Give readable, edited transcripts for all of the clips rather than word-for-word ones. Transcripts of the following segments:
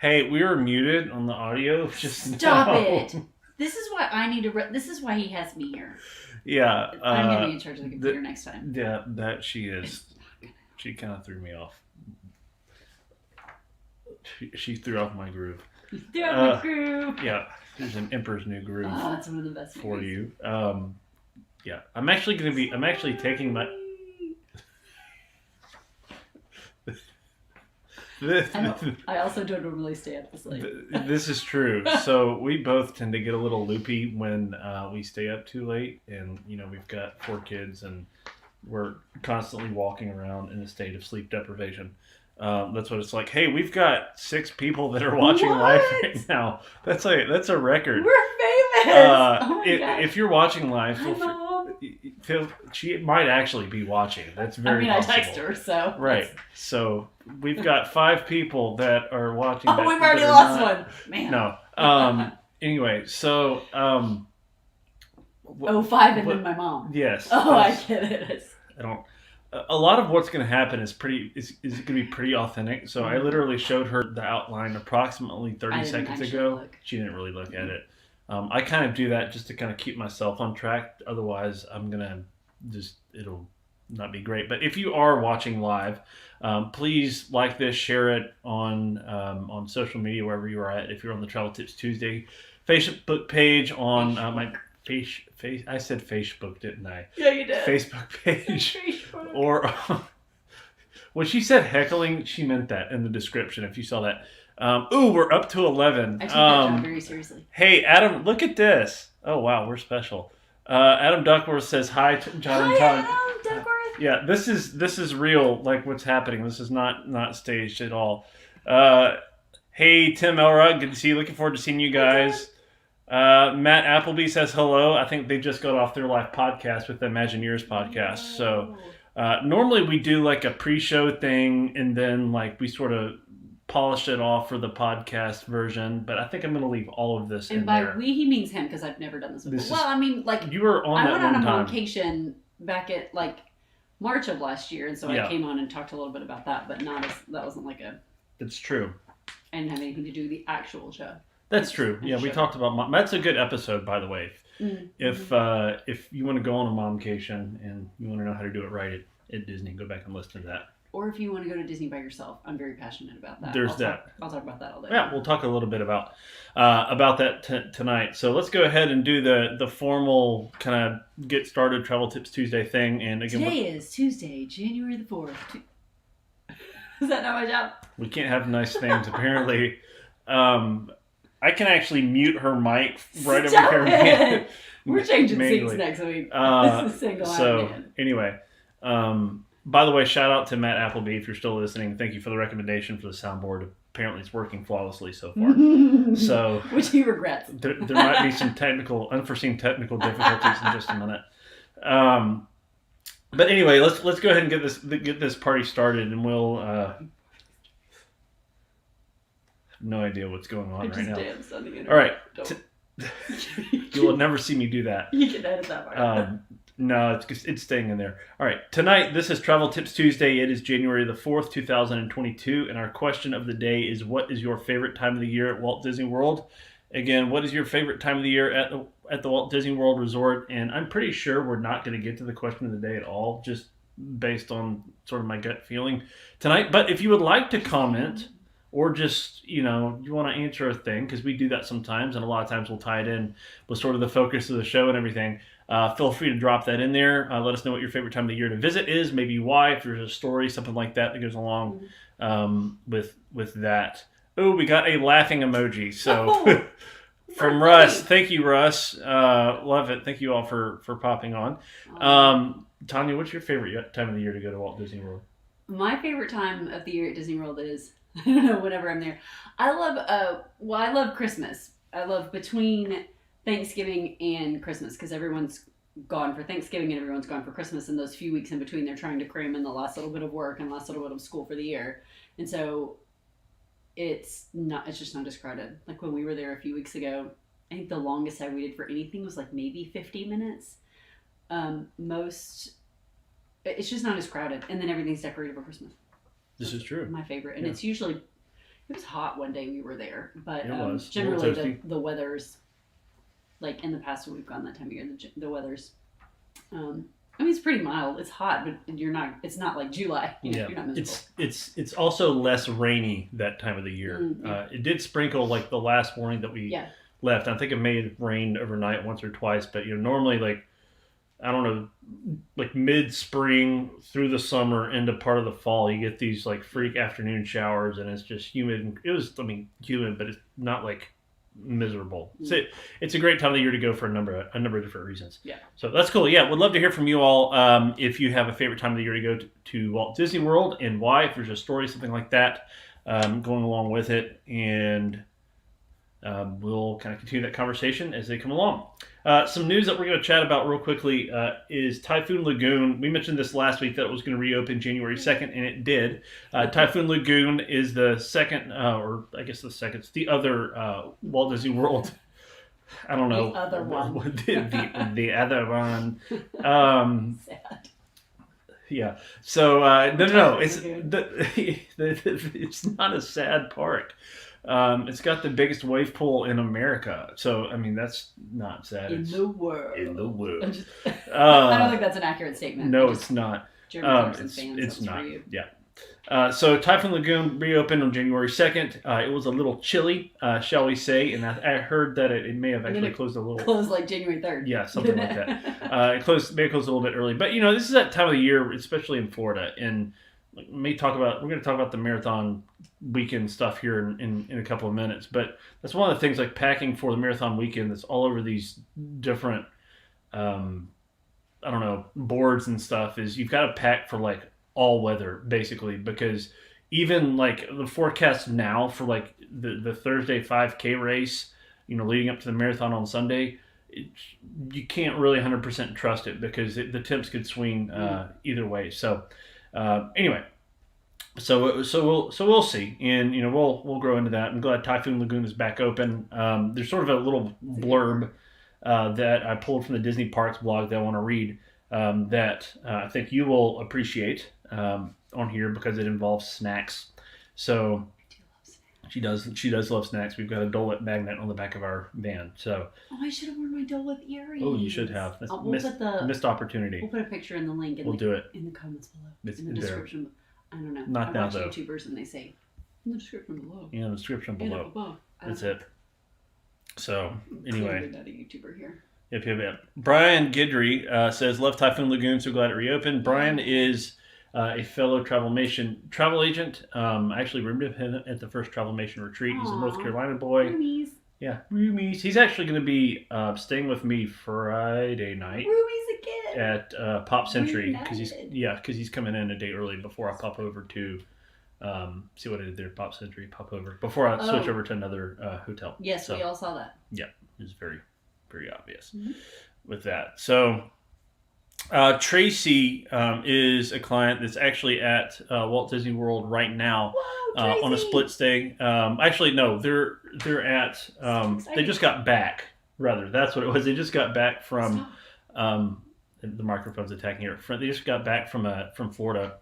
Hey, we were muted on the audio just Stop now. it. This is why I need to. This is why he has me here. Yeah. I'm going to be in charge of the computer next time. Yeah, that she is. She kind of threw me off. She threw off my groove. Threw off my groove. Yeah, there's an Emperor's New Groove. Oh, that's one of the best for movies. you. Yeah, I'm actually taking my. I also don't normally stay up this late. This is true. So we both tend to get a little loopy when we stay up too late, and we've got 4 kids, and we're constantly walking around in a state of sleep deprivation. That's what it's like. Hey, we've got 6 people that are watching live right now. That's a record. We're famous. Oh my God. If you're watching live, she might actually be watching. That's very possible. I text her, so. Right. So we've got 5 people that are watching. Oh, we've already lost one. Man. No. Anyway, so. 5 and then my mom. Yes. Oh, I get it. I don't. A lot of what's going to happen is going to be pretty authentic. So I literally showed her the outline approximately 30 seconds ago. She didn't really look at it. I kind of do that just to kind of keep myself on track. Otherwise, I'm going to it'll not be great. But if you are watching live, please like this, share it on social media, wherever you are at. If you're on the Travel Tips Tuesday Facebook page on my I said Facebook, didn't I? Yeah, you did. Facebook page. Facebook. Or when she said heckling, she meant that in the description, if you saw that. We're up to 11. I take that job very seriously. Hey, Adam, look at this. Oh, wow, we're special. Adam Duckworth says, hi, John and Todd. Hi, Adam Duckworth. Yeah, this is real, like what's happening. This is not staged at all. Hey, Tim Elrod, good to see you. Looking forward to seeing you guys. Matt Appleby says hello. I think they just got off their live podcast with the Imagineers podcast. So normally we do like a pre-show thing, and then like we sort of polish it off for the podcast version. But I think I'm going to leave all of this in there. And by we, he means him, because I've never done this before. You were on that one time. I went on a vacation back at like March of last year, and so I came on and talked a little bit about that, but that wasn't like a. It's true. I didn't have anything to do with the actual show. That's true. Yeah, we talked about that's a good episode, by the way. Mm-hmm. If you want to go on a momcation and you want to know how to do it right at Disney, go back and listen to that. Or if you want to go to Disney by yourself, I'm very passionate about that. I'll talk about that all day. Yeah, we'll talk a little bit about that tonight. So let's go ahead and do the formal kind of get started Travel Tips Tuesday thing. And again, today is Tuesday, January the 4th. Is that not my job? We can't have nice things apparently. I can actually mute her mic right over here. We're changing seats next week. This is single anyway, by the way, shout out to Matt Appleby if you're still listening. Thank you for the recommendation for the soundboard. Apparently, it's working flawlessly so far. So, which he regrets. There might be some unforeseen technical difficulties in just a minute. But anyway, let's go ahead and get this party started, and we'll. No idea what's going on right now. Danced on the internet. All right. You will never see me do that. You can edit that part. No, it's staying in there. All right. Tonight, this is Travel Tips Tuesday. It is January the 4th, 2022. And our question of the day is, what is your favorite time of the year at Walt Disney World? Again, what is your favorite time of the year at the Walt Disney World Resort? And I'm pretty sure we're not going to get to the question of the day at all, just based on sort of my gut feeling tonight. But if you would like to comment, or just, you want to answer a thing, because we do that sometimes, and a lot of times we'll tie it in with sort of the focus of the show and everything. Feel free to drop that in there. Let us know what your favorite time of the year to visit is, maybe why, if there's a story, something like that goes along with that. Oh, we got a laughing emoji. So from Russ. Thank you, Russ. Love it. Thank you all for popping on. Tanya, what's your favorite time of the year to go to Walt Disney World? My favorite time of the year at Disney World is... I don't know, whenever I'm there. I love Christmas. I love between Thanksgiving and Christmas, because everyone's gone for Thanksgiving and everyone's gone for Christmas, and those few weeks in between they're trying to cram in the last little bit of work and last little bit of school for the year. And so it's just not as crowded. Like when we were there a few weeks ago, I think the longest I waited for anything was like maybe 50 minutes. It's just not as crowded, and then everything's decorated for Christmas. This is true. My favorite. And it's usually It was hot one day we were there, but It was. generally the weather's like in the past when we've gone that time of year, the weather's. I mean, it's pretty mild. It's hot, but you're not. It's not like July. You're not miserable. It's also less rainy that time of the year. It did sprinkle like the last morning that we left. I think it may have rained overnight once or twice, but normally like I don't know, like mid-spring through the summer into part of the fall, you get these like freak afternoon showers, and it's just humid. It was, humid, but it's not like miserable. So it's a great time of the year to go for a number of different reasons. Yeah. So that's cool. Yeah, would love to hear from you all if you have a favorite time of the year to go to Walt Disney World and why. If there's a story, something like that, going along with it, and we'll kind of continue that conversation as they come along. Some news that we're going to chat about real quickly is Typhoon Lagoon. We mentioned this last week that it was going to reopen January 2nd, and it did. Typhoon Lagoon is the second, or I guess it's the other Walt Disney World. I don't know. The other one. the other one. Sad. Yeah. So, no. It's not a sad park. It's got the biggest wave pool in America. So, I mean, that's not sad. In the world. I don't think that's an accurate statement. No, it's not. German fans, it's not. for you. Yeah. So, Typhoon Lagoon reopened on January 2nd. It was a little chilly, shall we say, and I heard that it may have actually closed a little. Closed like January 3rd. Yeah, something like that. It may have closed a little bit early. But, this is that time of the year, especially in Florida, and we're going to talk about the marathon weekend stuff here in a couple of minutes, but that's one of the things, like packing for the marathon weekend, that's all over these different boards and stuff, is you've got to pack for like all weather basically, because even like the forecast now for like the Thursday 5K race, leading up to the marathon on Sunday, you can't really 100% trust it because the temps could swing either way. So anyway, so we'll see, and we'll grow into that. I'm glad Typhoon Lagoon is back open. There's sort of a little blurb that I pulled from the Disney Parks blog that I want to read that I think you will appreciate on here because it involves snacks. So she does love snacks. We've got a Dole Whip magnet on the back of our van. So I should have worn my Dole Whip earrings. Oh, you should have. That's missed opportunity. We'll put a picture in the link. We'll do it in the comments below. In the description. I don't know. Not now, though. YouTubers and they say in the description below. Yeah, in the description below. That's it. So anyway, not a YouTuber here. Yep. Brian Guidry says, "Love Typhoon Lagoon. So glad it reopened." Brian is a fellow travel agent. I actually roomed with him at the first Travelmation retreat. He's a North Carolina boy. Roomies. Yeah, roomies. He's actually going to be staying with me Friday night. Roomies again. At Pop Century because he's coming in a day early before I pop over to see what I did there. Pop Century, pop over before I switch over to another hotel. Yes, we all saw that. Yeah, it was very, very obvious with that. So. Tracy is a client that's actually at Walt Disney World right now. Whoa, on a split stay. Actually, no, they're at. They just got back. Rather, that's what it was. They just got back from. The microphone's attacking here. They just got back from Florida.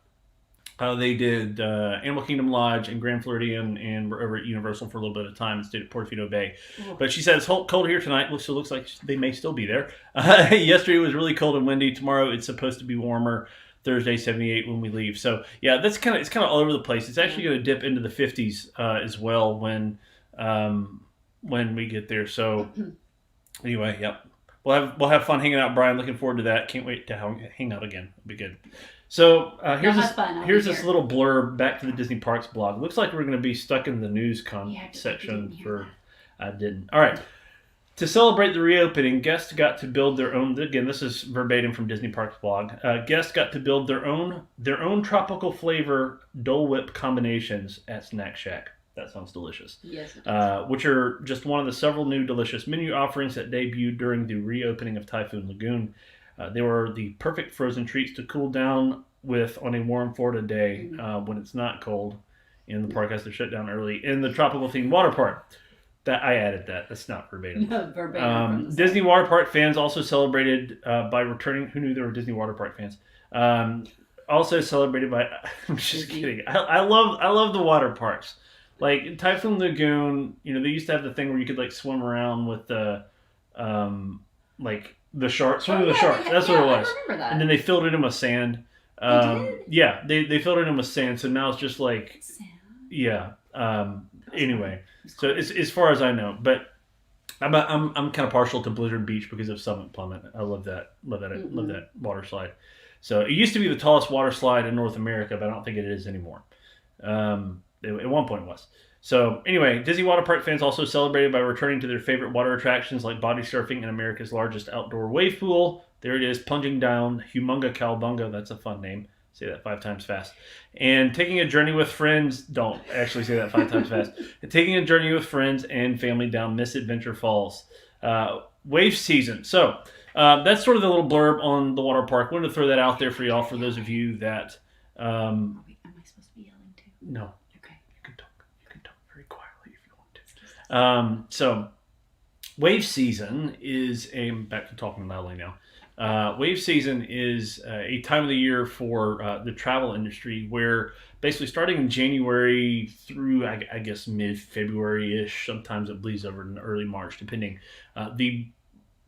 They did Animal Kingdom Lodge and Grand Floridian, and were over at Universal for a little bit of time and stayed at Portofino Bay. Oh. But she said it's cold here tonight, so it looks like they may still be there. Yesterday was really cold and windy. Tomorrow it's supposed to be warmer. Thursday 78 when we leave. So yeah, it's kind of all over the place. It's actually going to dip into the 50s as well when we get there. So anyway, yep, we'll have fun hanging out, Brian. Looking forward to that. Can't wait to hang out again. It'll be good. So here's this little blurb back to the Disney Parks blog. Looks like we're going to be stuck in the news section for. I didn't. All right. To celebrate the reopening, guests got to build their own. Again, this is verbatim from Disney Parks blog. Guests got to build their own tropical flavor Dole Whip combinations at Snack Shack. That sounds delicious. Yes, it does. Which are just one of the several new delicious menu offerings that debuted during the reopening of Typhoon Lagoon. They were the perfect frozen treats to cool down with on a warm Florida day when it's not cold, and the park has to shut down early in the tropical themed water park. That I added that. That's not verbatim. No, verbatim. Disney Water Park fans also celebrated by returning. Who knew there were Disney Water Park fans? Also celebrated by. I'm just kidding. I love the water parks. Like Typhoon Lagoon, they used to have the thing where you could like swim around with the, like the sharks, swim with the sharks. That's what it was. I remember that. And then they filled it in with sand. They did? Yeah, they filled it in with sand. So now it's just like, Sand? yeah. Anyway, so it's as far as I know, but I'm kind of partial to Blizzard Beach because of Summit Plummet. I love that. Love that water slide. So it used to be the tallest water slide in North America, but I don't think it is anymore. At one point it was. So anyway, Disney Water Park fans also celebrated by returning to their favorite water attractions like body surfing in America's largest outdoor wave pool. There it is, plunging down Humunga Cowabunga. That's a fun name. Say that 5 times fast. And taking a journey with friends. Don't actually say that 5 times fast. Taking a journey with friends and family down Misadventure Falls. Wave season. So that's sort of the little blurb on the water park. Wanted to throw that out there for y'all, for those of you that... Am I supposed to be yelling too? No. Okay. You can talk very quietly if you want to. So wave season is back to talking loudly now. Wave season is a time of the year for the travel industry where basically starting in January through, I guess, mid-February-ish, sometimes it bleeds over in early March, depending. The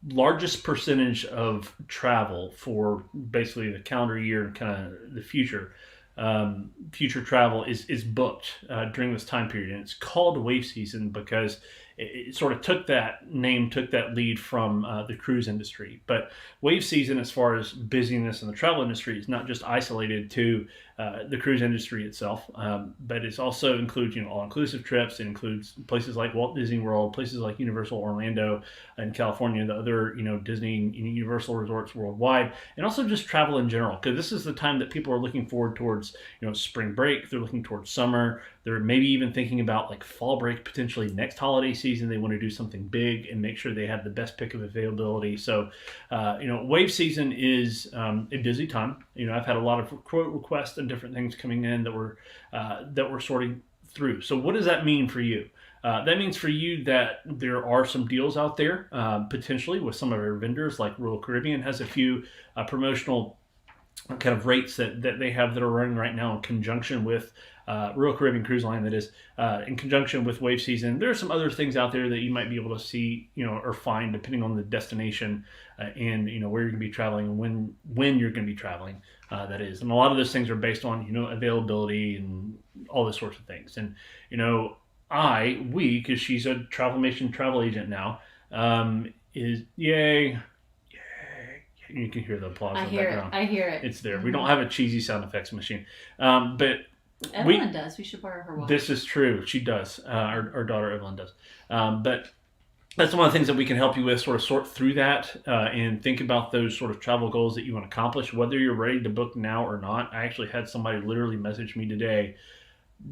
largest percentage of travel for basically the calendar year and kind of the future travel is booked during this time period. And it's called wave season because it sort of took that lead from the cruise industry. But wave season, as far as busyness in the travel industry, is not just isolated to the cruise industry itself, but it also includes all-inclusive trips. It includes places like Walt Disney World, places like Universal Orlando in California, the other Disney and Universal resorts worldwide, and also just travel in general. Because this is the time that people are looking forward towards spring break. They're looking towards summer. They're maybe even thinking about like fall break, potentially next holiday season. They want to do something big and make sure they have the best pick of availability. So, wave season is a busy time. I've had a lot of quote requests and different things coming in that we're sorting through. So what does that mean for you? That means for you that there are some deals out there, potentially with some of our vendors, like Royal Caribbean has a few promotional kind of rates that they have that are running right now in conjunction with Royal Caribbean Cruise Line, that is, in conjunction with wave season. There are some other things out there that you might be able to see, or find depending on the destination and where you're going to be traveling and when you're going to be traveling. That is, and a lot of those things are based on availability and all those sorts of things. And we, because she's a Travelmation travel agent now, is yay. You can hear the applause in the background. I hear it. It's there. Mm-hmm. We don't have a cheesy sound effects machine, but Evelyn does. We should borrow her watch. This is true. She does. Our daughter Evelyn does. But that's one of the things that we can help you with, sort of sort through that and think about those sort of travel goals that you want to accomplish, whether you're ready to book now or not. I actually had somebody literally message me today.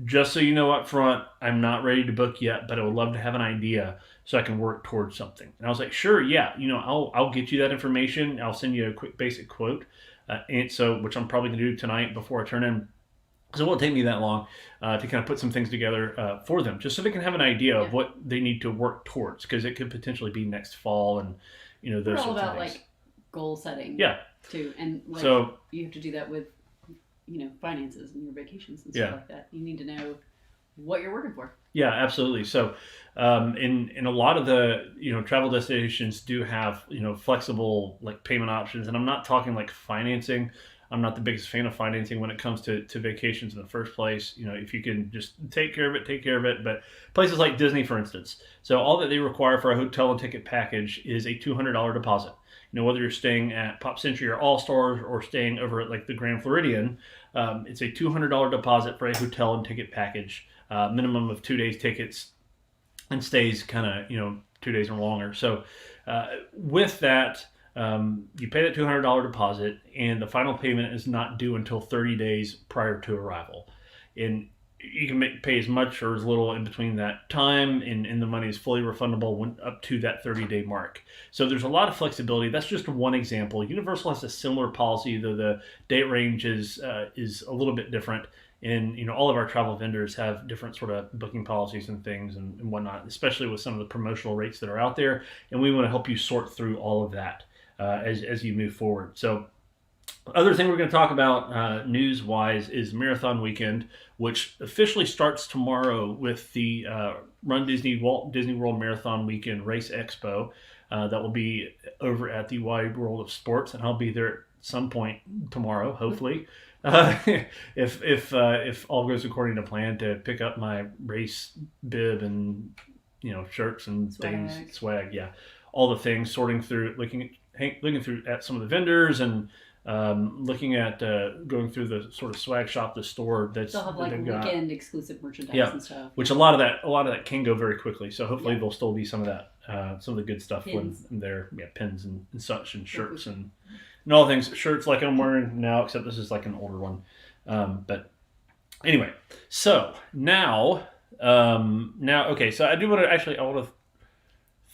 Just so you know up front, I'm not ready to book yet, but I would love to have an idea so I can work towards something. And I was like, sure, yeah, I'll get you that information. I'll send you a quick basic quote, which I'm probably going to do tonight before I turn in. So it won't take me that long to kind of put some things together for them, just so they can have an idea of what they need to work towards, because it could potentially be next fall and those We're sorts all about of things. like goal setting, too, and so you have to do that with finances and your vacations and stuff like that. You need to know what you're working for. Yeah, absolutely. So, in a lot of the travel destinations do have flexible like payment options, and I'm not talking like financing. I'm not the biggest fan of financing when it comes to vacations in the first place. If you can just take care of it, take care of it. But places like Disney, for instance, so all that they require for a hotel and ticket package is a $200 deposit. Whether you're staying at Pop Century or All Stars or staying over at like the Grand Floridian, it's a $200 deposit for a hotel and ticket package, minimum of 2 days tickets, and stays kind of 2 days or longer. So with that, you pay that $200 deposit, and the final payment is not due until 30 days prior to arrival. And you can pay as much or as little in between that time, and the money is fully refundable up to that 30-day mark. So there's a lot of flexibility. That's just one example. Universal has a similar policy, though the date range is a little bit different. And all of our travel vendors have different sort of booking policies and things and whatnot, especially with some of the promotional rates that are out there. And we want to help you sort through all of that as you move forward. So Other thing we're going to talk about news-wise is Marathon Weekend, which officially starts tomorrow with the Run Disney Walt Disney World Marathon Weekend Race Expo. That will be over at the Wide World of Sports, and I'll be there at some point tomorrow, hopefully. Uh, if all goes according to plan, to pick up my race bib and shirts and things, swag, yeah, all the things. Sorting through, looking through at some of the vendors and looking at going through the sort of swag shop, the store that's they'll have like weekend exclusive merchandise and stuff. Which a lot of that can go very quickly. So hopefully there'll still be some of that, some of the good stuff pins. When they're pins and such and shirts and all things. Shirts like I'm wearing now, except this is like an older one. But anyway, so now okay. So I want to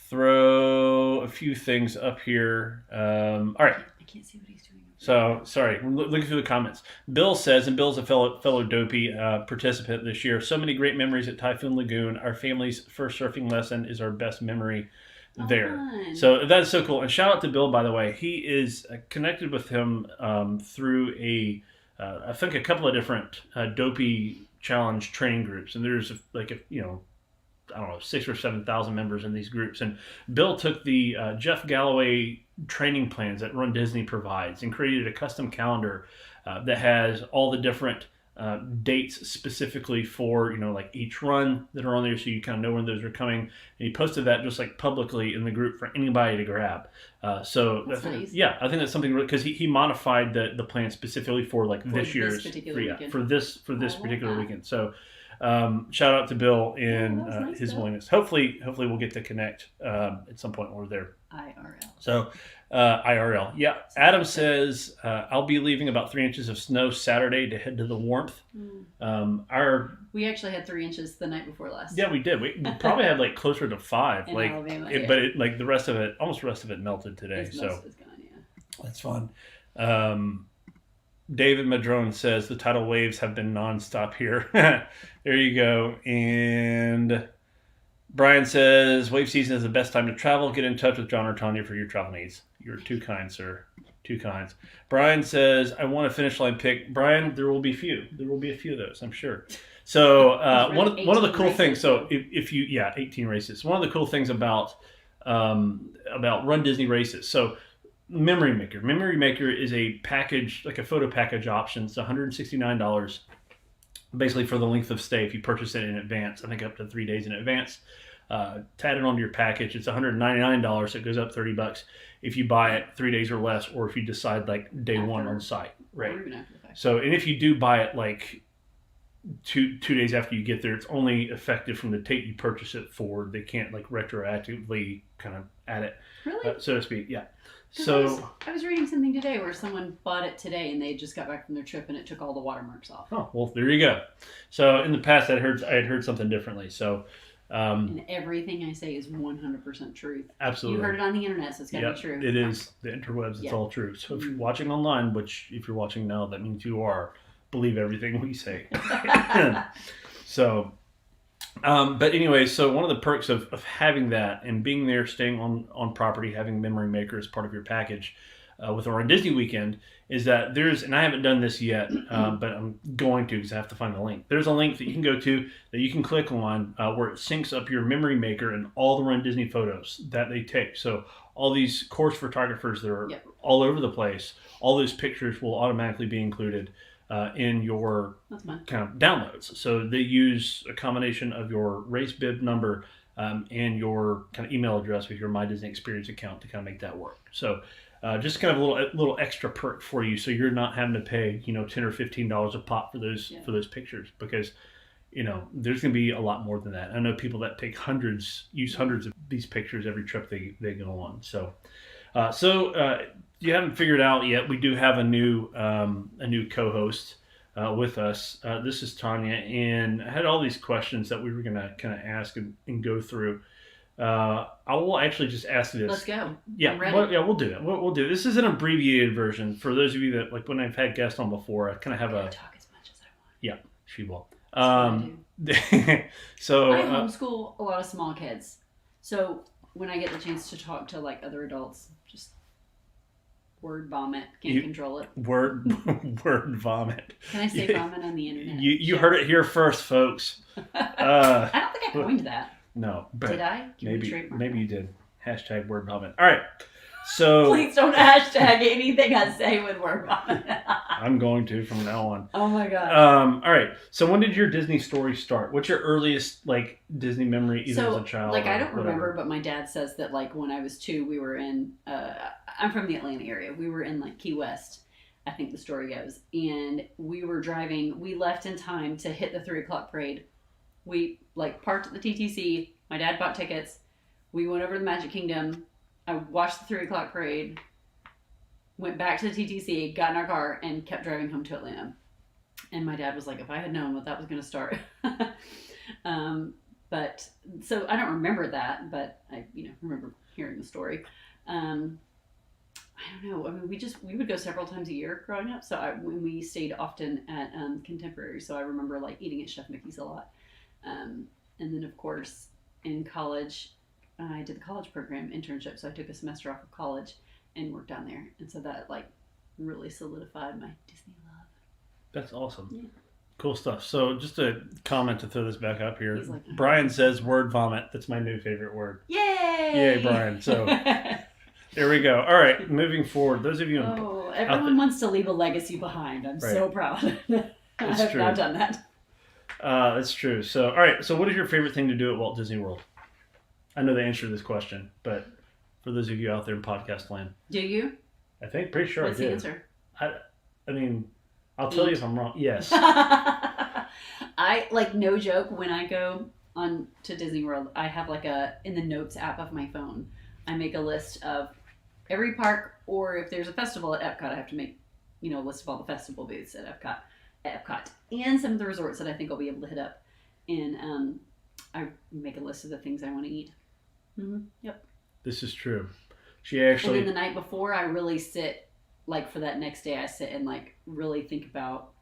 throw a few things up here. All right. I can't see what he's doing. So, sorry, I'm looking through the comments. Bill says, and Bill's a fellow Dopey participant this year, so many great memories at Typhoon Lagoon. Our family's first surfing lesson is our best memory there. Fun. So that's so cool. And shout out to Bill, by the way. He is connected with him through I think a couple of different Dopey Challenge training groups. And there's I don't know, 6,000 or 7,000 members in these groups. And Bill took the Jeff Galloway training plans that Run Disney provides and created a custom calendar that has all the different dates specifically for, like each run that are on there, so you kind of know when those are coming. And he posted that just like publicly in the group for anybody to grab. So that's nice. Yeah, I think that's something, because he modified the plan specifically for like this year's for this particular weekend. So shout out to Bill and nice, his Bill. willingness. Hopefully we'll get to connect at some point when we're there. IRL. So IRL. Yeah. Adam says, I'll be leaving about 3 inches of snow Saturday to head to the warmth. We actually had 3 inches the night before last. Yeah, we did. We probably had like closer to 5. In like, Alabama, but almost the rest of it melted today. Most so of it's gone, yeah. that's fun. David Madrone says the tidal waves have been nonstop here. There you go. And Brian says wave season is the best time to travel. Get in touch with John or Tanya for your travel needs. You're too kind, sir. Too kind. Brian says I want a finish line pick. Brian, there will be a few of those, I'm sure. So one of the cool things. So if you 18 races. One of the cool things about Run Disney races. So Memory Maker. Memory Maker is a package, like a photo package option. It's $169, basically for the length of stay if you purchase it in advance. I think up to 3 days in advance. To add it onto your package, it's $199, so it goes up $30 if you buy it 3 days or less, or if you decide like day one on site, right? So, and if you do buy it like two days after you get there, it's only effective from the date you purchase it forward. They can't like retroactively kind of add it, really, so to speak. Yeah. So I was reading something today where someone bought it today and they just got back from their trip and it took all the watermarks off. Oh, well, there you go. So in the past, I had heard something differently. So and everything I say is 100% truth. Absolutely. You heard it on the internet, so it's got to be true. It is the interwebs. It's all true. So if you're watching online, which if you're watching now, that means you are, believe everything we say. So. But anyway, so one of the perks of having that and being there, staying on property, having Memory Maker as part of your package with our Disney weekend is that and I haven't done this yet, but I'm going to because I have to find the link. There's a link that you can go to that you can click on where it syncs up your Memory Maker and all the Run Disney photos that they take. So all these course photographers that are all over the place, all those pictures will automatically be included in your kind of downloads. So they use a combination of your race bib number and your kind of email address with your My Disney Experience account to kind of make that work. So just kind of a little extra perk for you, so you're not having to pay $10 or $15 a pop for those pictures, because there's going to be a lot more than that. I know people that take use hundreds of these pictures every trip they go on. So you haven't figured out yet, we do have a new co-host with us. This is Tanya, and I had all these questions that we were going to kind of ask and go through. I will actually just ask this. Let's go. Yeah, we'll do that. We'll do it. This is an abbreviated version for those of you that, like, when I've had guests on before, I kind of have I talk as much as I want. Yeah, she will. So I homeschool a lot of small kids, so when I get the chance to talk to like other adults, just Word vomit. Can't control it. Word vomit. Can I say vomit on the internet? You heard it here first, folks. I don't think I coined that. No, but did I? Maybe you did. Hashtag word vomit. All right. So please don't hashtag anything I say with word vomit. I'm going to from now on. Oh my god. All right. So when did your Disney story start? What's your earliest like Disney memory, either as a child? Like I don't whatever? remember, but my dad says that like when I was 2, we were in. I'm from the Atlanta area. We were in like Key West, I think the story goes, and we were driving. We left in time to hit the 3:00 parade. We like parked at the TTC. My dad bought tickets. We went over to the Magic Kingdom. I watched the 3:00 parade, went back to the TTC, got in our car, and kept driving home to Atlanta. And my dad was like, if I had known what that was going to start. But, so I don't remember that, but I, remember hearing the story. I don't know. I mean, we would go several times a year growing up. So we stayed often at Contemporary. So I remember like eating at Chef Mickey's a lot. And then of course in college, I did the college program internship, so I took a semester off of college and worked down there, and so that like really solidified my Disney love. That's awesome. Yeah. Cool stuff. So just a comment to throw this back up here. Like, Brian says word vomit. That's my new favorite word. Yay! Yay, Brian. So there we go. All right, moving forward. Those of you everyone wants to leave a legacy behind. I'm so proud. I have now done that. That's true. So all right. So what is your favorite thing to do at Walt Disney World? I know the answer to this question, but for those of you out there in podcast land. Do you? I think, pretty sure What's I do. What's the answer? I mean, I'll tell you if I'm wrong. Yes. I, like, no joke, when I go on to Disney World, I have like in the notes app of my phone, I make a list of every park, or if there's a festival at Epcot, I have to make, a list of all the festival booths at Epcot, and some of the resorts that I think I'll be able to hit up. And I make a list of the things I want to eat. Mm-hmm. Yep. This is true. She actually. And then the night before, I really sit, like for that next day, I sit and like really think about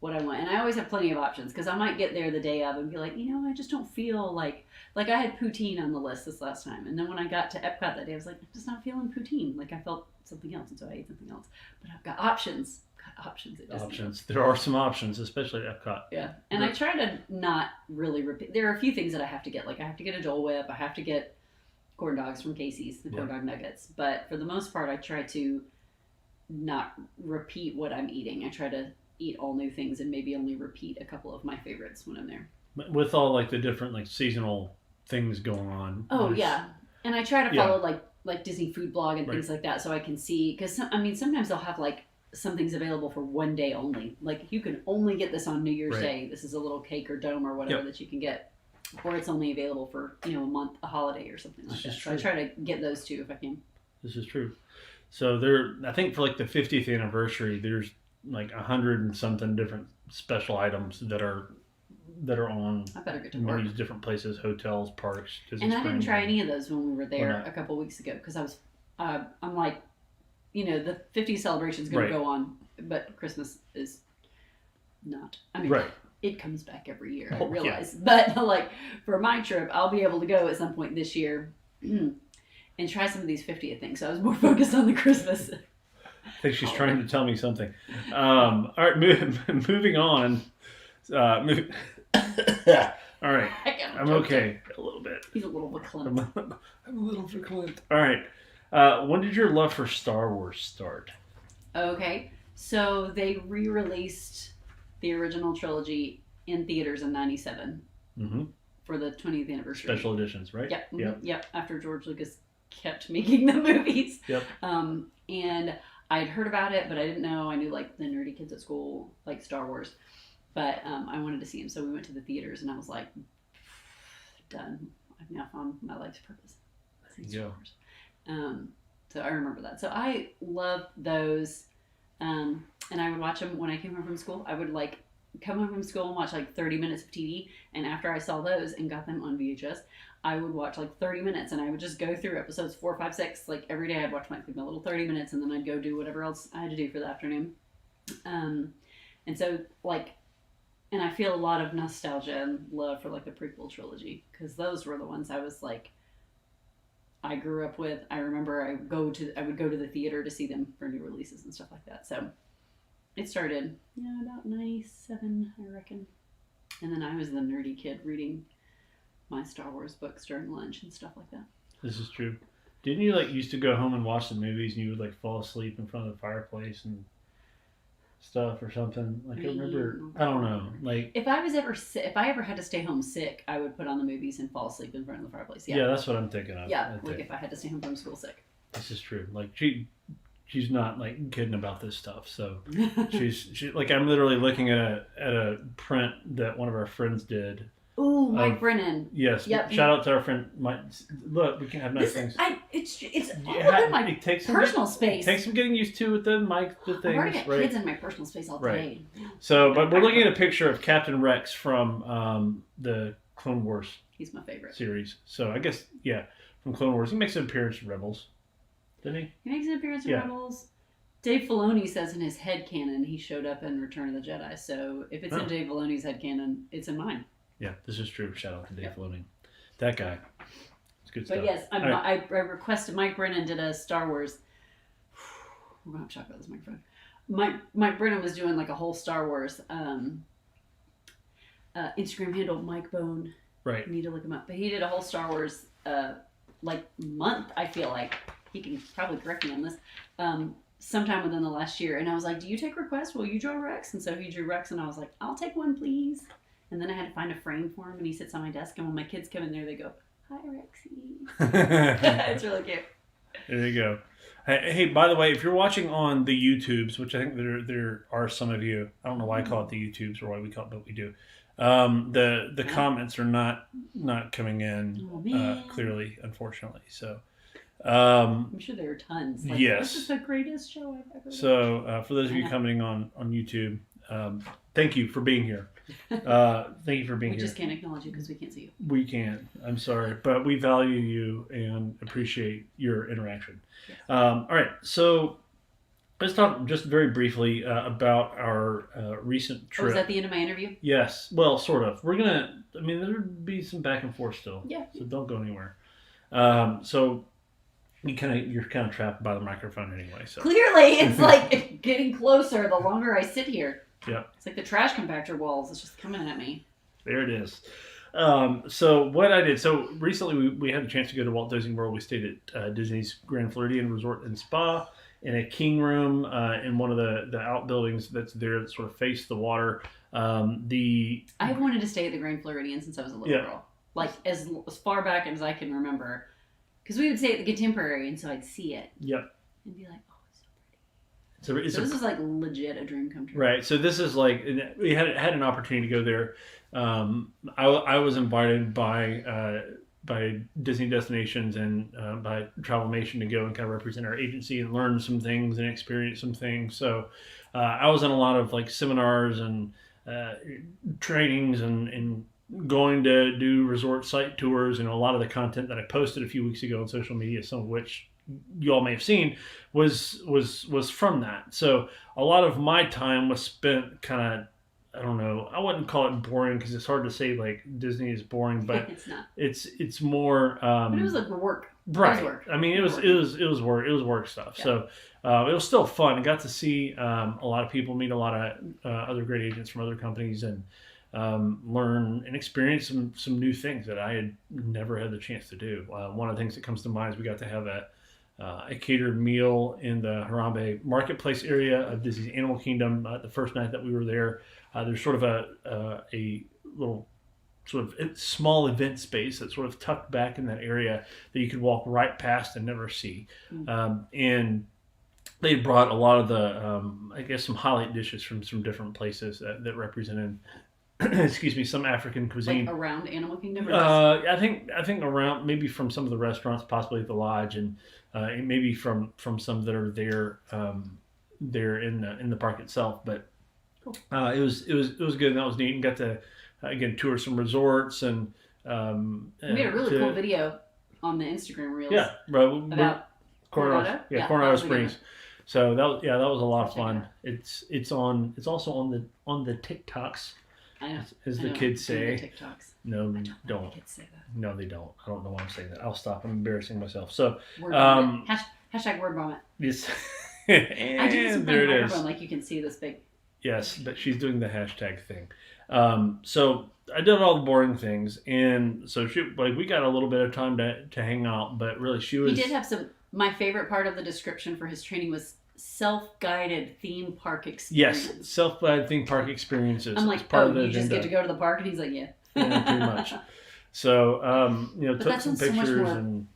what I want. And I always have plenty of options, because I might get there the day of and be like, I just don't feel like I had poutine on the list this last time. And then when I got to Epcot that day, I was like, I'm just not feeling poutine. Like I felt something else, and so I ate something else. But I've got options. Options. There are some options, especially at Epcot. Yeah. And I try to not really repeat. There are a few things that I have to get. Like I have to get a Dole Whip. I have to get corn dogs from Casey's, the corn dog nuggets. But for the most part, I try to not repeat what I'm eating. I try to eat all new things and maybe only repeat a couple of my favorites when I'm there. With all like the different like seasonal things going on. Oh yeah. And I try to follow like Disney food blog and things like that, so I can see, because sometimes they'll have like some things available for one day only. Like you can only get this on New Year's Day. This is a little cake or dome or whatever that you can get. Or it's only available for, a month, a holiday or something like that. So I try to get those too if I can. This is true. So I think for like the 50th anniversary, there's like 100 and something different special items that are on I better get to work. these different places, hotels, parks. And I didn't try any of those when we were there a couple weeks ago, because I was, I'm like, the 50th celebration is going to go on, but Christmas is not. I mean, it comes back every year, I realize. Yeah. But like for my trip, I'll be able to go at some point this year and try some of these 50th things. So I was more focused on the Christmas. I think she's trying to tell me something. All right, moving on. All right, I'm okay a little bit. He's a little verklempt. I'm a little verklempt. All right, when did your love for Star Wars start? Okay, so they re-released the original trilogy in theaters in '97 for the 20th anniversary. Special editions, right? Yep. Yep. After George Lucas kept making the movies. Yep. And I'd heard about it, but I didn't know. I knew like the nerdy kids at school like Star Wars, but I wanted to see him, so we went to the theaters, and I was like, done. I've now found my life's purpose. Star Wars. So I remember that. So I loved those. And I would watch them when I came home from school. I would like come home from school and watch like 30 minutes of TV. And after I saw those and got them on VHS, I would watch like 30 minutes, and I would just go through episodes 4, 5, 6. Like every day I'd watch my little 30 minutes, and then I'd go do whatever else I had to do for the afternoon. And so like, and I feel a lot of nostalgia and love for like the prequel trilogy, because those were the ones I was like, I grew up with. I remember I would go to the theater to see them for new releases and stuff like that. So it started, about 97, I reckon. And then I was the nerdy kid reading my Star Wars books during lunch and stuff like that. This is true. Didn't you used to go home and watch the movies and you would fall asleep in front of the fireplace and stuff or something? I remember. I don't know. If I ever had to stay home sick, I would put on the movies and fall asleep in front of the fireplace. Yeah, that's what I'm thinking of. Yeah, if I had to stay home from school sick. This is true. She's not kidding about this stuff. So she's I'm literally looking at a print that one of our friends did. Ooh, Mike Brennan. Yes. Yep. Shout out to our friend Mike. Look, we can have nice things. It's all in my personal space. It takes some getting used to with the things. I've already got kids in my personal space all day. Right. So, but we're looking at a picture of Captain Rex from the Clone Wars. He's my favorite series. So I guess from Clone Wars, he makes an appearance in Rebels, didn't he? He makes an appearance in Rebels. Dave Filoni says in his headcanon he showed up in Return of the Jedi. So if it's in Dave Filoni's headcanon, it's in mine. Yeah, this is true. Shout out to Dave Filoni. That guy. It's good stuff. But yes, I requested Mike Brennan did a Star Wars. We're going to have to talk about this microphone. Mike Brennan was doing a whole Star Wars Instagram handle, Mike Bone. Right. You need to look him up. But he did a whole Star Wars month, I feel like. He can probably correct me on this. Sometime within the last year. And I was like, do you take requests? Will you draw Rex? And so he drew Rex and I was like, I'll take one, please. And then I had to find a frame for him, and he sits on my desk. And when my kids come in there, they go, "Hi, Rexy." It's really cute. There you go. Hey, by the way, if you're watching on the YouTubes, which I think there are some of you, I don't know why I call it the YouTubes or why we call it, but we do. The comments are not coming in clearly, unfortunately. So. I'm sure there are tons. Yes. This is the greatest show I've ever watched. So, for those of you coming on YouTube, thank you for being here. Thank you for being here. We just can't acknowledge you because we can't see you. We can't. I'm sorry. But we value you and appreciate your interaction. Yes. All right. So let's talk just very briefly about our recent trip. Was that the end of my interview? Yes. Well, sort of. We're going to, there'll be some back and forth still. Yeah. So don't go anywhere. So you're kind of trapped by the microphone anyway. So clearly, it's getting closer the longer I sit here. Yeah. It's like the trash compactor walls. It's just coming at me. There it is. So what I did, recently we had a chance to go to Walt Disney World. We stayed at Disney's Grand Floridian Resort and Spa in a king room in one of the outbuildings that's there that sort of face the water. I have wanted to stay at the Grand Floridian since I was a little girl. As far back as I can remember. Because we would stay at the Contemporary, and so I'd see it. Yep. And be like, oh, it's so pretty. So this is legit a dream come true. Right. So this is we had an opportunity to go there. I was invited by Disney Destinations and by Travelmation to go and kind of represent our agency and learn some things and experience some things. So I was in a lot of seminars and trainings and going to do resort site tours, and a lot of the content that I posted a few weeks ago on social media, some of which you all may have seen, was from that. So a lot of my time was spent kind of, I don't know, I wouldn't call it boring because it's hard to say Disney is boring, but it's not. It's more. But it was work. Right. It was work. It was work. It was work stuff. Yeah. So it was still fun. I got to see a lot of people, meet a lot of other great agents from other companies, and learn and experience some new things that I had never had the chance to do. One of the things that comes to mind is we got to have a catered meal in the Harambe Marketplace area of Disney's Animal Kingdom. The first night that we were there, there's sort of a little sort of small event space that's sort of tucked back in that area that you could walk right past and never see. And they brought a lot of the, some highlight dishes from some different places that represented excuse me, some African cuisine around Animal Kingdom. I think around, maybe from some of the restaurants, possibly at the lodge, and maybe from some that are there in the park itself. But cool. It was good, and that was neat. And got to again tour some resorts, and we made a really cool video on the Instagram reels. Yeah, right. About Coronado. Yeah, Coronado Springs. So that was a lot of fun. It's also on the TikToks. I know. As I the know. kids Doing the say. TikToks. No, I don't. don't. Kids say that. No, they don't. I don't know why I'm saying that. I'll stop. I'm embarrassing myself. So, Word vomit. Hashtag word vomit. yes. I do this in there front of it the is. microphone, like you can see this big. Yes, but she's doing the hashtag thing. So I did all the boring things, and so we got a little bit of time to hang out, but really she was. He did have some. My favorite part of the description for his training was self-guided theme park experience. Yes, self-guided theme park experiences. I'm like, part of the you just agenda. get to go to the park, and he's like, yeah. Yeah, pretty much. So But took some so much pictures more and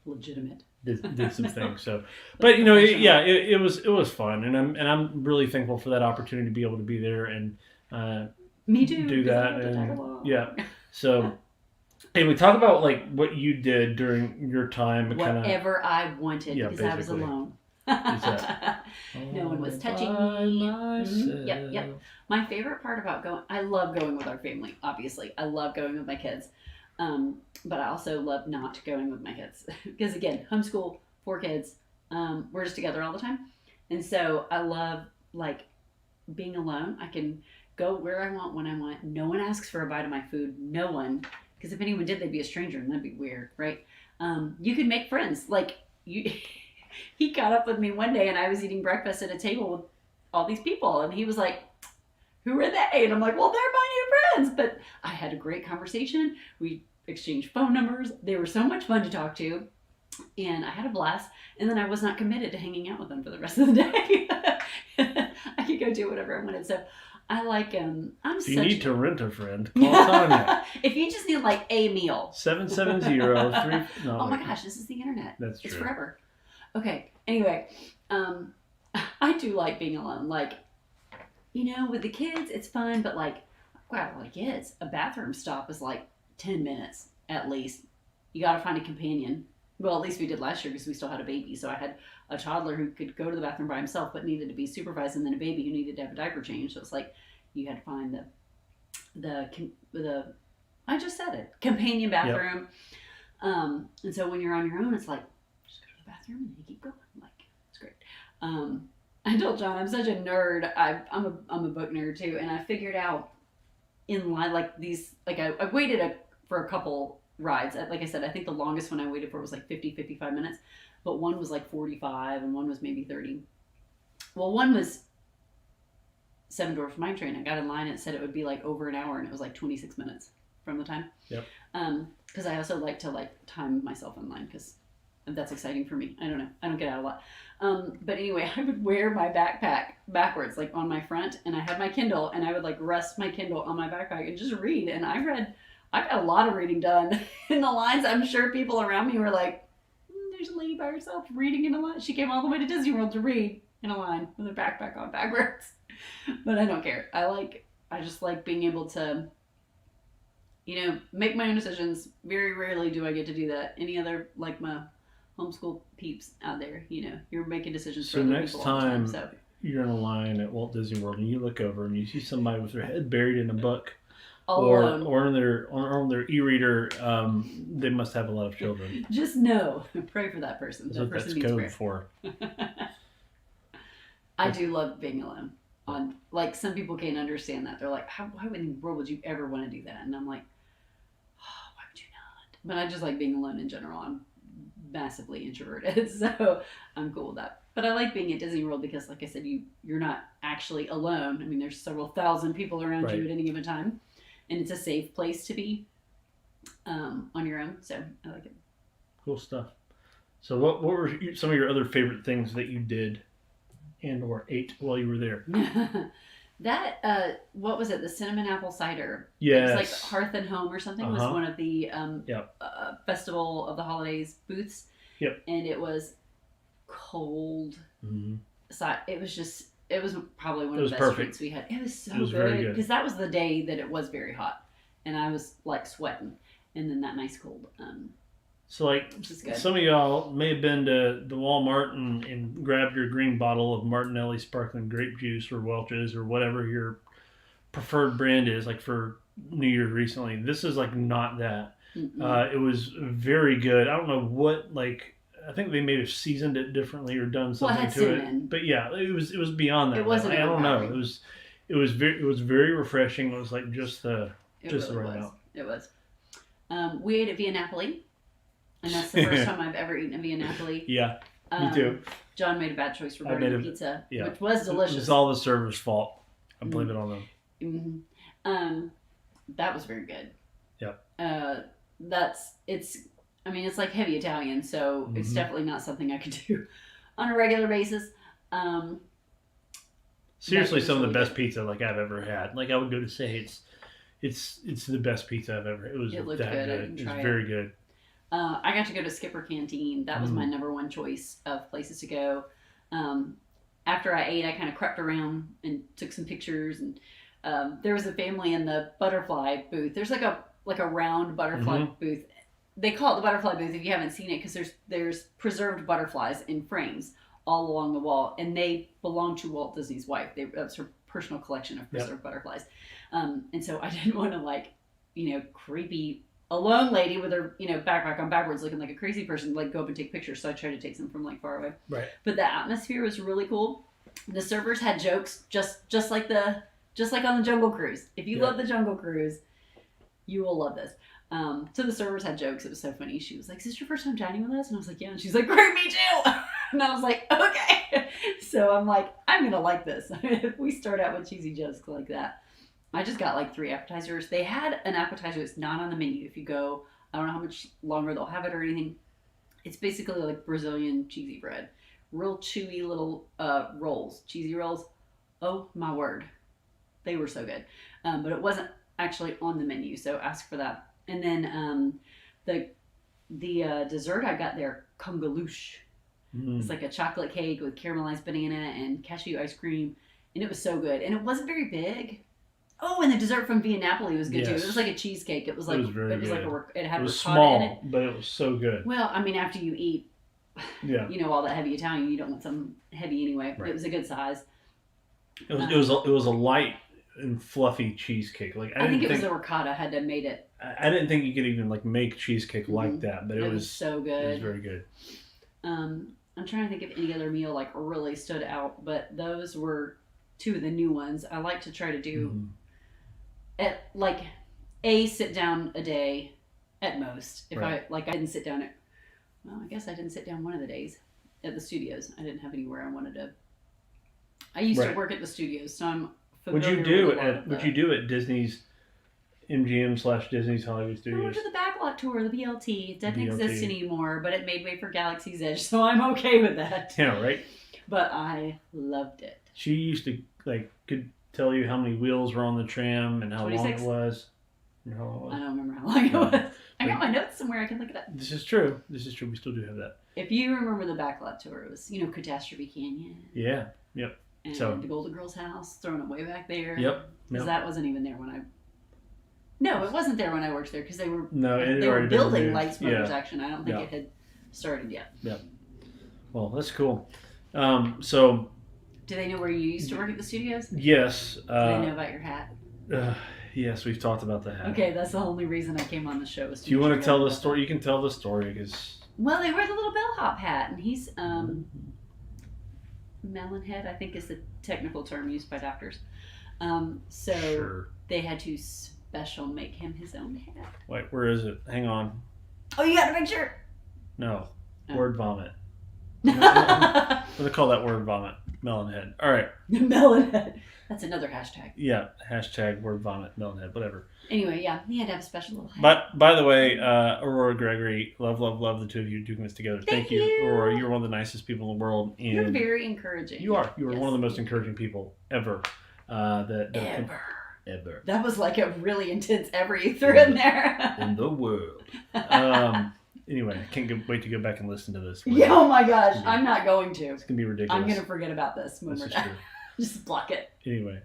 legitimate. did some things. So, but it was fun, and I'm really thankful for that opportunity to be able to be there and Me too. do that. And yeah, so. Hey, we talk about like what you did during your time. Whatever I wanted because basically. I was alone. No one was touching me. Mm-hmm. Yep. My favorite part about I love going with our family, obviously. I love going with my kids. But I also love not going with my kids. Because again, homeschool, 4 kids, we're just together all the time. And so I love like being alone. I can go where I want, when I want. No one asks for a bite of my food. No one. Because if anyone did, they'd be a stranger and that'd be weird, right? You could make friends. Like he got up with me one day and I was eating breakfast at a table with all these people. And he was like, who are they? And I'm like, well, they're my new friends. But I had a great conversation. We exchanged phone numbers. They were so much fun to talk to. And I had a blast. And then I was not committed to hanging out with them for the rest of the day. I could go do whatever I wanted. So I like if you need to rent a friend, call Tanya. If you just need like a meal. 770-3... No, oh my gosh, this is the internet. That's true. It's forever. Okay. Anyway, I do like being alone. Like, with the kids, it's fun, but like, I've got a lot of kids. A bathroom stop is like 10 minutes at least. You got to find a companion. Well, at least we did last year because we still had a baby. So I had a toddler who could go to the bathroom by himself but needed to be supervised, and then a baby who needed to have a diaper change. So it's like you had to find the I just said it, companion bathroom. Yep. And so when you're on your own, it's like just go to the bathroom and you keep going. Like it's great. I told John I'm such a nerd. I'm a book nerd too, and I figured out in line like these I waited for a couple rides. Like I said, I think the longest one I waited for was like 55 minutes, but one was like 45 and one was maybe 30. Well, one was Seven Dwarfs Mine Train. I got in line and it said it would be like over an hour, and it was like 26 minutes from the time. Yep. Because I also like to time myself in line because that's exciting for me. I don't know. I don't get out a lot. But anyway, I would wear my backpack backwards, like on my front, and I had my Kindle, and I would like rest my Kindle on my backpack and just read. And I got a lot of reading done in the lines. I'm sure people around me were like, there's a lady by herself reading in a line. She came all the way to Disney World to read in a line with her backpack on backwards. But I don't care. I just like being able to, make my own decisions. Very rarely do I get to do that. Any other, like my homeschool peeps out there, you're making decisions for other people all the time. So you're in a line at Walt Disney World and you look over and you see somebody with their head buried in a book. Or on their e-reader, they must have a lot of children. Just know, pray for that person. That's what that's code for. I do love being alone. Some people can't understand that. They're like, why in the world would you ever want to do that? And I'm like, why would you not? But I just like being alone in general. I'm massively introverted, so I'm cool with that. But I like being at Disney World because, like I said, you're not actually alone. I mean, there's several thousand people around you at any given time. And it's a safe place to be on your own. So I like it. Cool stuff. So what were some of your other favorite things that you did and or ate while you were there? That, what was it? The cinnamon apple cider. Yes. It was like Hearth and Home or something was one of the Festival of the Holidays booths. Yep. And it was cold. Mm-hmm. So it was probably one of the best drinks we had. It was so good because that was the day that it was very hot, and I was like sweating, and then that nice cold. So like some of y'all may have been to the Walmart and grabbed your green bottle of Martinelli sparkling grape juice or Welch's or whatever your preferred brand is. Like for New Year's recently, this is like not that. It was very good. I don't know what I think they may have seasoned it differently or done something to cinnamon. it. But yeah, it was beyond that. It wasn't. I don't know. It was It was very refreshing. It was like just the really right was. amount. It was. We ate at Via Napoli, and that's the first time I've ever eaten at Via Napoli. Yeah, me too. John made a bad choice regarding the pizza, which was delicious. It's all the server's fault. I blame it on them. Mm-hmm. That was very good. Yeah. It's like heavy Italian, so it's definitely not something I could do on a regular basis. Seriously, some of the best pizza like I've ever had. Like I would go to say it's the best pizza I've ever. It was that good. It was very good. I got to go to Skipper Canteen. That was my number one choice of places to go. After I ate, I kind of crept around and took some pictures. And there was a family in the butterfly booth. There's like a round butterfly booth. They call it the butterfly booth if you haven't seen it, because there's preserved butterflies in frames all along the wall, and they belong to Walt Disney's wife. That's her personal collection of preserved butterflies. And so I didn't want to creepy alone lady with her backpack on backwards looking like a crazy person go up and take pictures. So I tried to take some from far away. Right. But the atmosphere was really cool. The servers had jokes just like on the Jungle Cruise. If you love the Jungle Cruise, you will love this. So the servers had jokes. It was so funny. She was like, "Is this your first time dining with us?" And I was like, "Yeah." And she's like, "Great, me too." And I was like, "Okay." So I'm like, I'm gonna like this. If we start out with cheesy jokes like that. I just got 3 appetizers. They had an appetizer that's not on the menu. If you go, I don't know how much longer they'll have it or anything. It's basically like Brazilian cheesy bread, real chewy little rolls, cheesy rolls. Oh my word, they were so good. But it wasn't actually on the menu, so ask for that. And then the dessert I got there, congalouche. It's like a chocolate cake with caramelized banana and cashew ice cream, and it was so good. And it wasn't very big. Oh, and the dessert from Via Napoli was good too. It was like a cheesecake. It was like it had ricotta small, in it, but it was so good. Well, I mean, after you eat, all that heavy Italian, you don't want something heavy anyway. Right. It was a good size. It was a light and fluffy cheesecake. I think it was the ricotta had to made it. I didn't think you could even make cheesecake like that, but it was so good. It was very good. I'm trying to think if any other meal really stood out, but those were 2 of the new ones. I like to try to do at a sit down a day at most. If I didn't sit down I guess I didn't sit down one of the days at the studios. I didn't have anywhere I wanted to. I used to work at the studios, so I'm familiar What'd you do at Disney's MGM / Disney's Hollywood Studios? I went to the backlot tour, the BLT. It doesn't exist anymore, but it made way for Galaxy's Edge, so I'm okay with that. Yeah, right? But I loved it. She used to could tell you how many wheels were on the tram and how 26? long it was. I don't remember how long it was. I got my notes somewhere. I can look it up. This is true. We still do have that. If you remember the backlot tour, it was Catastrophe Canyon. Yeah. Yep. And the Golden Girls house, throwing it way back there. Yep. Because that wasn't even there when I. No, it wasn't there when I worked there because they were. No, they were building Lights Motors Action. I don't think it had started yet. Yep. Well, that's cool. So. Do they know where you used to work at the studios? Yes. Do they know about your hat? Yes, we've talked about the hat. Okay, that's the only reason I came on the show. Do you want to tell the story? You can tell the story because. Well, they wear the little bellhop hat, and he's melonhead, I think is the technical term used by doctors. They had to special make him his own hat. Wait, where is it? Hang on. Oh, you got a picture? No. Word vomit. I'm going to call that word vomit. Melonhead. All right. Melonhead. That's another hashtag. Yeah. Hashtag word vomit. Melonhead. Whatever. Anyway, yeah. He had to have a special little hat. But, by the way, Aurora Gregory, love the two of you doing this together. Thank you. Aurora. You're one of the nicest people in the world. And you're very encouraging. You are. You are one of the most encouraging people ever. Ever. That was like a really intense ever you threw in there. In the world. Anyway, I can't wait to go back and listen to this. Yeah, oh my gosh, I'm not going to. It's going to be ridiculous. I'm going to forget about this when we're done. Just block it. Anyway,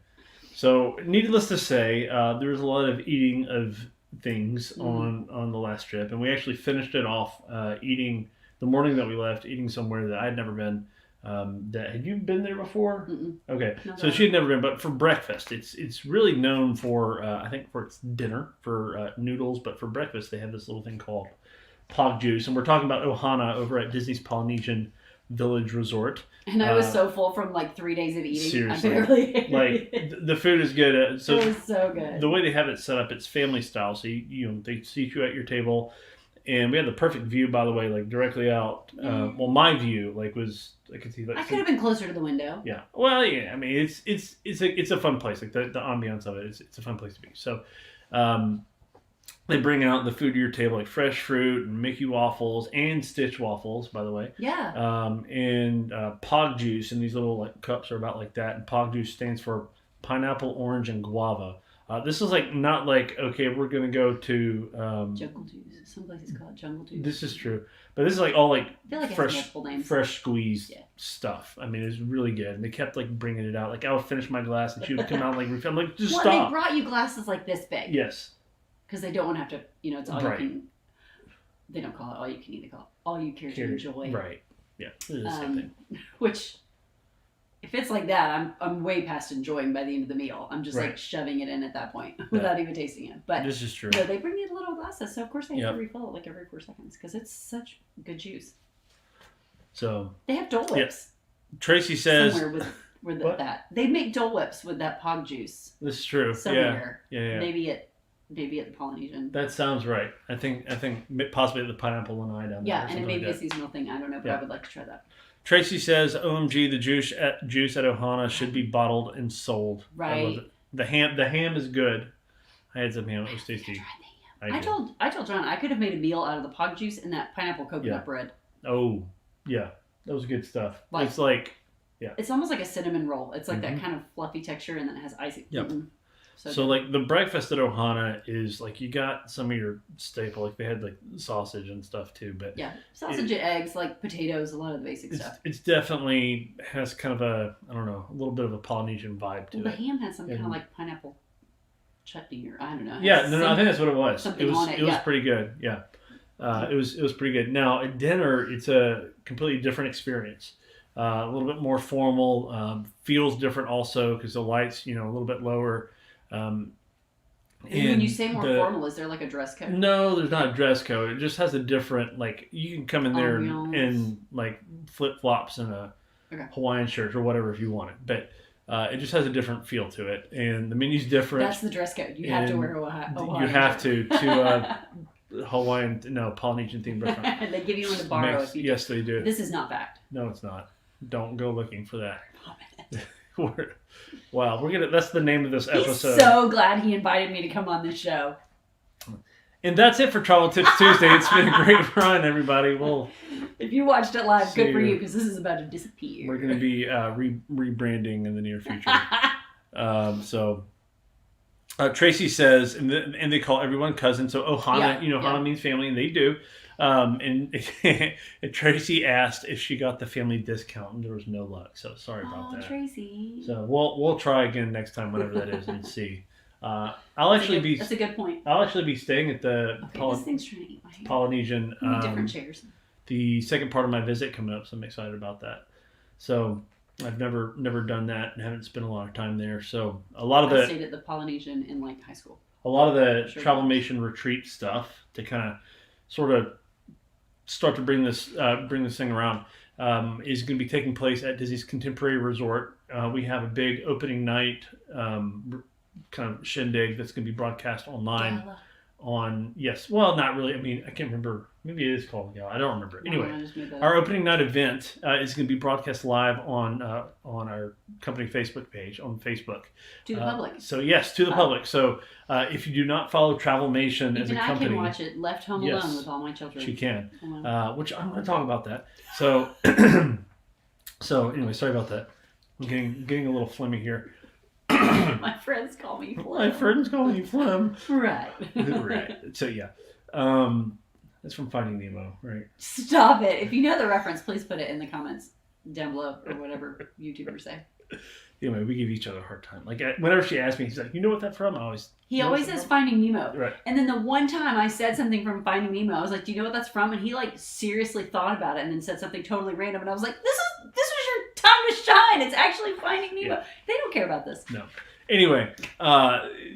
so needless to say, there was a lot of eating of things on the last trip, and we actually finished it off eating the morning that we left, eating somewhere that I'd never been. Had you been there before? Mm-mm. Okay, so she had never been, but for breakfast, it's really known for I think for its dinner for noodles, but for breakfast they have this little thing called pog juice, and we're talking about Ohana over at Disney's Polynesian Village Resort. And I was so full from like 3 days of eating. Seriously. I barely Like the food is good. So it was so good. The way they have it set up, it's family style. So they seat you at your table, and we had the perfect view, by the way, like directly out. Well, my view was I could see. Like, I could have been closer to the window. Yeah. Well, yeah. I mean, it's a fun place. Like the ambiance of it, it's a fun place to be. So, they bring out the food to your table, like fresh fruit and Mickey waffles and Stitch waffles, by the way. Yeah. And Pog juice, and these little like cups are about like that. And Pog juice stands for pineapple, orange, and guava. This is like not like, okay, we're gonna go to Jungle juice. Some places call it jungle juice. This is true, but this is like all like, I feel like fresh squeezed stuff. I mean, it's really good, and they kept like bringing it out. Like I would finish my glass, and she would come out like refill. I'm like, just stop. They brought you glasses like this big. Yes. Because they don't want to have to, it's all you can. They don't call it all you can eat. They call it all you care to enjoy. Right. Yeah. It is the same thing. Which, if it's like that, I'm way past enjoying by the end of the meal. I'm just like shoving it in at that point without even tasting it. But this is true. No, they bring you little glasses, so of course they have to refill it like every 4 seconds because it's such good juice. So they have Dole Whips. Tracy says somewhere with that they make Dole Whips with that Pog juice. This is true. Somewhere. Yeah. Maybe at the Polynesian. That sounds right. I think possibly at the Pineapple Lanai down there. Yeah, and it may be a seasonal thing. I don't know, but I would like to try that. Tracy says, "OMG, the juice at Ohana should be bottled and sold." Right. I love it. The ham is good. I had some ham. It was tasty. I told John I could have made a meal out of the Pog juice and that pineapple coconut bread. Oh, yeah. That was good stuff. It's like, it's almost like a cinnamon roll. It's like that kind of fluffy texture, and then it has icing. Yep. So like the breakfast at Ohana is like you got some of your staple, like they had like sausage and stuff too, but sausage and eggs, like potatoes, a lot of the basic stuff. It's definitely has kind of a a little bit of a Polynesian vibe to it. The ham had some kind of like pineapple chutney or I don't know. Yeah, I think that's what it was. Something on it. It was pretty good. Yeah, it was pretty good. Now at dinner, it's a completely different experience. A little bit more formal, feels different also because the lights, a little bit lower. And when you say more formal, is there like a dress code? No, there's not a dress code. It just has a different, like, you can come in there in like flip-flops and a Hawaiian shirt or whatever if you want it. But it just has a different feel to it. And the menu's different. That's the dress code. You have to wear a Hawaiian You have to Hawaiian, Polynesian themed restaurant. And they give you one to borrow if you Yes, they do. This is not fact. No, it's not. Don't go looking for that. Wow, that's the name of this episode. He's so glad he invited me to come on this show. And that's it for Travel Tips Tuesday. It's been a great run, everybody. If you watched it live, good for you, because this is about to disappear. We're going to be rebranding in the near future. Tracy says, and they call everyone cousin. So Ohana, Ohana means family, and they do. And Tracy asked if she got the family discount, and there was no luck. So sorry about that. Tracy. So we'll try again next time, whenever that is, and see. That's a good point. I'll actually be staying at the this thing's trying to eat my hand. Polynesian. Different chairs. The second part of my visit coming up, so I'm excited about that. So I've never done that and haven't spent a lot of time there. So I stayed at the Polynesian in like high school. A lot of the Travelmation retreat stuff to kind of sort of start to bring this thing around is going to be taking place at Disney's Contemporary Resort. We have a big opening night kind of shindig that's going to be broadcast online. Not really. I mean, I can't remember. Maybe it is called Gala. I don't remember. Anyway, our opening night event is going to be broadcast live on our company Facebook page on Facebook. To the public. So yes, to the public. So if you do not follow Travelmation as a company, I can watch it left home alone with all my children. She can. Which I'm going to talk about that. So anyway, sorry about that. I'm getting a little phlegmy here. My friends call me Phlegm. My friends call me Phlegm. Right. Right. So yeah. That's from Finding Nemo, right? Stop it. If you know the reference, please put it in the comments down below or whatever YouTubers say. Anyway, we give each other a hard time. Like, whenever she asks me, he's like, you know what that's from? He always says Finding Nemo. Right. And then the one time I said something from Finding Nemo, I was like, do you know what that's from? And he like seriously thought about it and then said something totally random. And I was like, this was your time to shine. It's actually Finding Nemo. Yeah. They don't care about this. No. Anyway,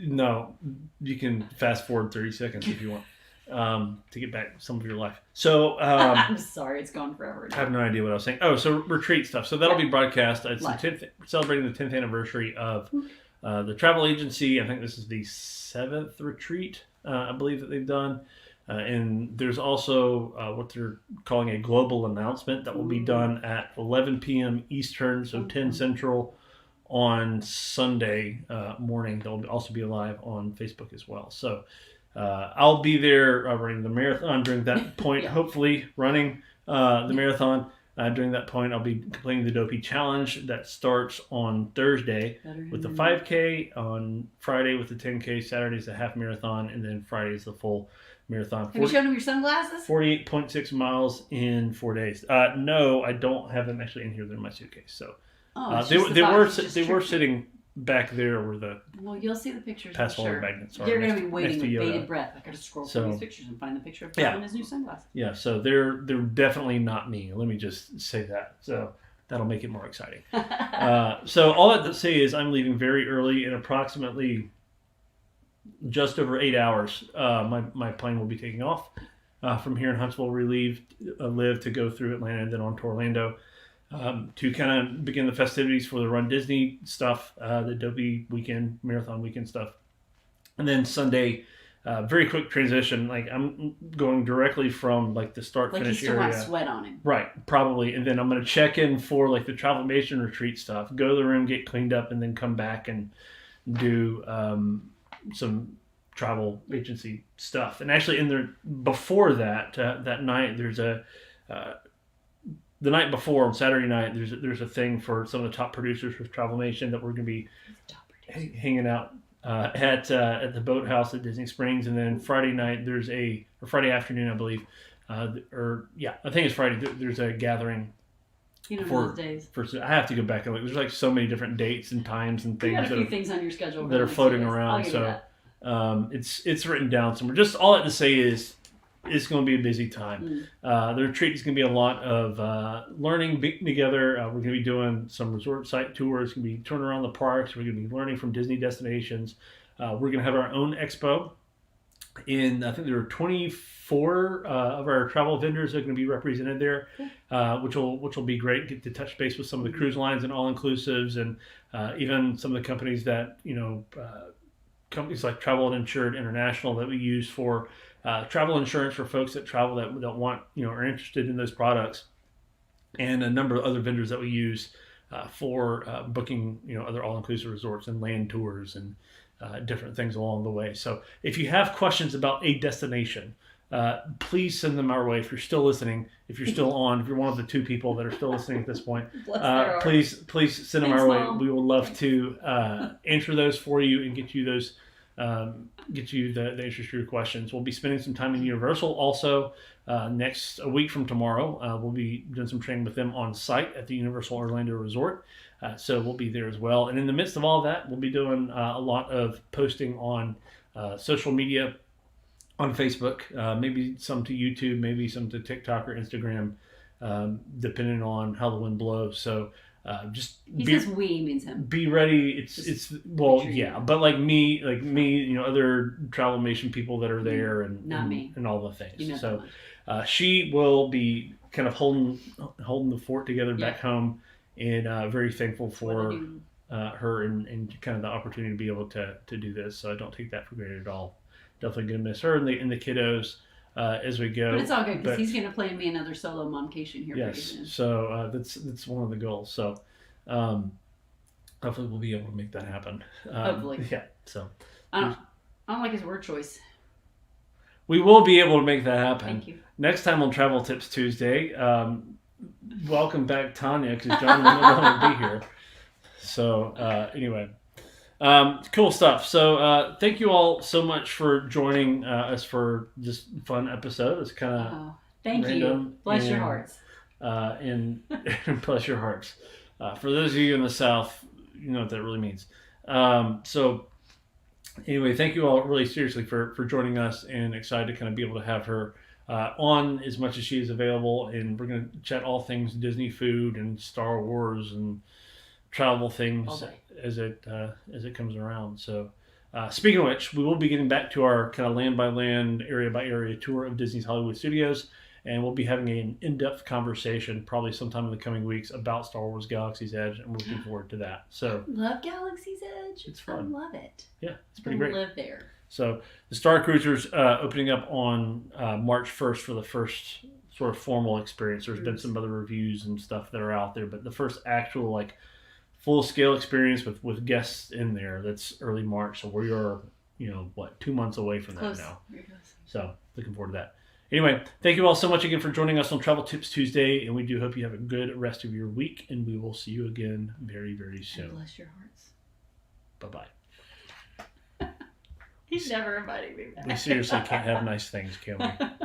no, you can fast forward 30 seconds if you want. to get back some of your life. So I'm sorry, it's gone forever. I have no idea what I was saying. Oh, so retreat stuff. So that'll be broadcast. It's Live. the 10th, celebrating the 10th anniversary of the travel agency. I think this is the 7th retreat, I believe, that they've done. And there's also what they're calling a global announcement that will be done at 11 p.m. Eastern, so 10 Central on Sunday morning. They'll also be live on Facebook as well. So I'll be there running the marathon during that point, hopefully running the marathon. During that point, I'll be completing the Dopey Challenge that starts on Thursday with the 5K, on Friday with the 10K, Saturday's the half marathon, and then Friday's the full marathon. Have you shown them your sunglasses? 48.6 miles in 4 days. No, I don't have them actually in here. They're in my suitcase. So they were sitting back there where the you'll see the pictures. pass forward magnets are. You're going to be waiting with Yoda. bated breath. I got to scroll through these pictures and find the picture of him in his new sunglasses. Yeah, so they're definitely not me. Let me just say that. So that'll make it more exciting. So all that to say is I'm leaving very early, in approximately just over 8 hours. My plane will be taking off from here in Huntsville. We live to go through Atlanta and then on to Orlando. To kind of begin the festivities for the Run Disney stuff, the Dopey weekend, marathon weekend stuff. And then Sunday, very quick transition. Like I'm going directly from like the start finish area. Like you still want sweat on him. Right, probably. And then I'm going to check in for like the Travelmation retreat stuff, go to the room, get cleaned up, and then come back and do some travel agency stuff. And actually before that, that night, there's the night before, on Saturday night, there's a thing for some of the top producers with Travelmation that we're going to be hanging out at the boathouse at Disney Springs. And then Friday night, or Friday afternoon, I believe, I think it's Friday. There's a gathering. Those days. I have to go back and look. There's like so many different dates and times and things. You got a few things on your schedule that are floating around. So it's written down somewhere. Just all I have to say is, it's going to be a busy time. The retreat is going to be a lot of learning, being together. We're going to be doing some resort site tours. We're going to be touring around the parks. We're going to be learning from Disney destinations. We're going to have our own expo. I think there are 24 of our travel vendors that are going to be represented there, which will be great. Get to touch base with some of the cruise lines and all-inclusives, and even some of the companies that, companies like Travel and Insured International that we use for travel insurance for folks that travel that want, are interested in those products, and a number of other vendors that we use for booking, other all-inclusive resorts and land tours and different things along the way. So if you have questions about a destination, please send them our way. If you're still listening, if you're still on, if you're one of the 2 people that are still listening at this point, please send them our way. We would love to answer those for you and get you those. Get you the answers to your questions. We'll be spending some time in Universal also a week from tomorrow. We'll be doing some training with them on site at the Universal Orlando Resort. So we'll be there as well. And in the midst of all that, we'll be doing a lot of posting on social media, on Facebook, maybe some to YouTube, maybe some to TikTok or Instagram, depending on how the wind blows. So he says we means him. Be ready. But like me, other Travelmation people that are there, and not me, and all the things. So she will be kind of holding the fort together back home, and very thankful for her and kind of the opportunity to be able to do this. So I don't take that for granted at all. Definitely gonna miss her and the kiddos as we go. But it's all good because he's going to play me another solo momcation here. Yes, pretty soon. So that's one of the goals. So hopefully we'll be able to make that happen. Hopefully, yeah. So I don't like his word choice. We will be able to make that happen. Thank you. Next time on Travel Tips Tuesday, welcome back Tanya, because John will no longer be here. So anyway. Cool stuff. So thank you all so much for joining us for this fun episode. It's kind of thank you. Bless your hearts. And bless your hearts. For those of you in the South, you know what that really means. So anyway, thank you all really seriously for joining us, and excited to kind of be able to have her on as much as she is available. And we're going to chat all things Disney food and Star Wars and travel things as it comes around. So Speaking of which, we will be getting back to our kind of land by land, area by area tour of Disney's Hollywood Studios, and we'll be having an in-depth conversation probably sometime in the coming weeks about Star Wars Galaxy's Edge, and we're looking forward to that. So love Galaxy's Edge. It's fun. I love it. Yeah, it's pretty great. Live there. So the Star Cruiser's opening up on March 1st for the first sort of formal experience. There's been some other reviews and stuff that are out there, but the first actual like full-scale experience with guests in there, that's early March. So we are, 2 months away from that now. So looking forward to that. Anyway, thank you all so much again for joining us on Travel Tips Tuesday, and we do hope you have a good rest of your week, and we will see you again very, very soon. And bless your hearts. Bye-bye. He's never inviting me back. We seriously can't have nice things, can we?